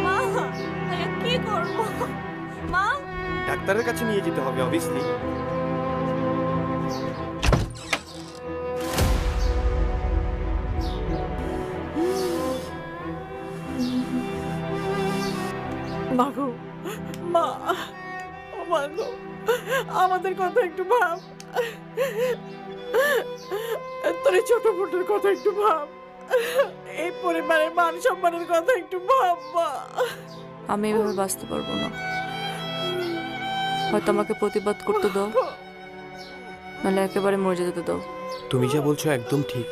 মা, ভাইয়া কি করবো? মা, ডাক্তারের কাছে নিয়ে যেতে হবে অবভিয়াসলি। মাগো, মা, ও মাগো, আমাদের কথা একটু ভাব। তোর এই ছোট বোনের কথা একটু ভাব। এই পরিবারের মান সম্মানের কথা একটু ভাব মা। আমি এভাবে বাঁচতে পারবো না। হয়তো আমাকে প্রতিবাদ করতে দাও, নাহলে একেবারে মরে যেতে দাও। তুমি যা বলছো একদম ঠিক,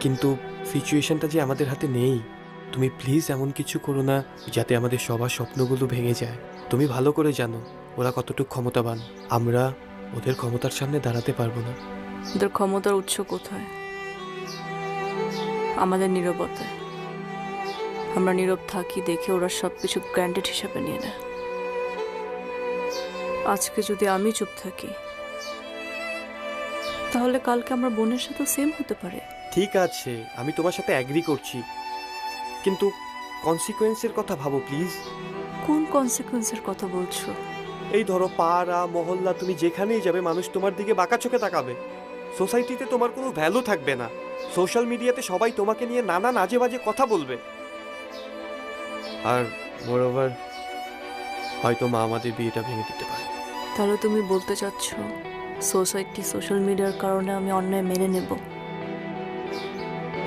কিন্তু সিচুয়েশনটা যে আমাদের হাতে নেই। তুমি প্লিজ এমন কিছু করো না যাতে আমাদের সবার স্বপ্নগুলো ভেঙে যায়। তুমি ভালো করে জানো ওরা কতটুকু ক্ষমতাবান। আমরা ওদের ক্ষমতার সামনে দাঁড়াতে পারবো না। ওদের ক্ষমতার উৎস কোথায়? আমাদের নীরবতায়। আমরা নীরব থাকি দেখে ওরা সবকিছু গ্র্যান্টেড হিসাবে নিয়ে নেয়। আজকে যদি আমি চুপ থাকি, তাহলে কালকে আমার বোনের সাথেও সেম হতে পারে। ঠিক আছে, আমি তোমার সাথে অ্যাগ্রি করছি, কিন্তু কনসিকোয়েন্সের কথা ভাবো প্লিজ। কোন কনসিকুয়েন্সের কথা বলছো? এই ধরো পাড়া মহল্লা, তুমি যেখানেই যাবে মানুষ তোমার দিকে বাঁকা চোখে তাকাবে। সোসাইটিতে তোমার কোনো ভ্যালু থাকবে না। সোশ্যাল মিডিয়াতে সবাই তোমাকে নিয়ে নানান আজে বাজে কথা বলবে। আর মোরওভার হয়তো মা আমাদের বিয়েটা ভেঙে দিতে পারে। তাহলে তুমি বলতে চাচ্ছ সোসাইটি সোশ্যাল মিডিয়ার কারণে আমি অন্যায় মেনে নেব?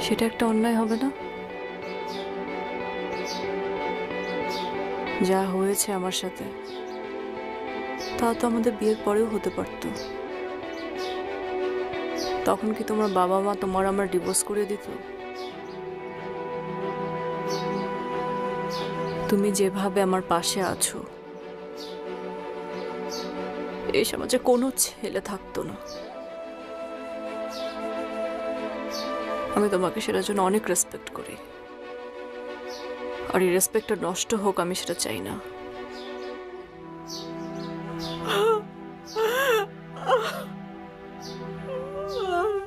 সেটা একটা অন্যায় হবে না? যা হয়েছে আমার সাথে তা তো আমাদের বিয়ের পরেও হতে পারত। তখন কি তোমার বাবা মা তোমার আমার ডিভোর্স করে দিত? তুমি যেভাবে আমার পাশে আছো, এই সমাজে কোনো ছেলে থাকতো না। আমি তোমাকে সেটার জন্য অনেক রেসপেক্ট করি, আর এই রেসপেক্টটা নষ্ট হোক আমি সেটা চাই না।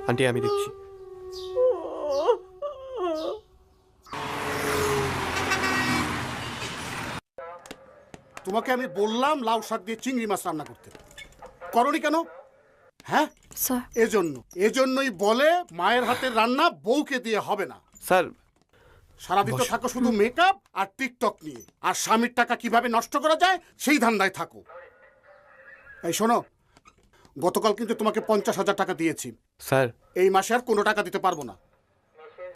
আন্টি আমি দেখছি। তোমাকে আমি বললাম লাউ শাক দিয়ে চিংড়ি মাছ রান্না করতে, করনি কেন? হ্যাঁ, স্যার, এজন্যই বলে মায়ের হাতের রান্না বউকে দিয়ে হবে না। স্যার, সারাদিন তো থাকো শুধু মেকআপ আর টিকটক নিয়ে, আর স্বামীর টাকা কিভাবে নষ্ট করা যায় সেই ধান্দায় থাকো। এই শোনো, গতকাল কিন্তু তোমাকে 50,000 টাকা দিয়েছি। স্যার এই মাসে আর কোনো টাকা দিতে পারবো না।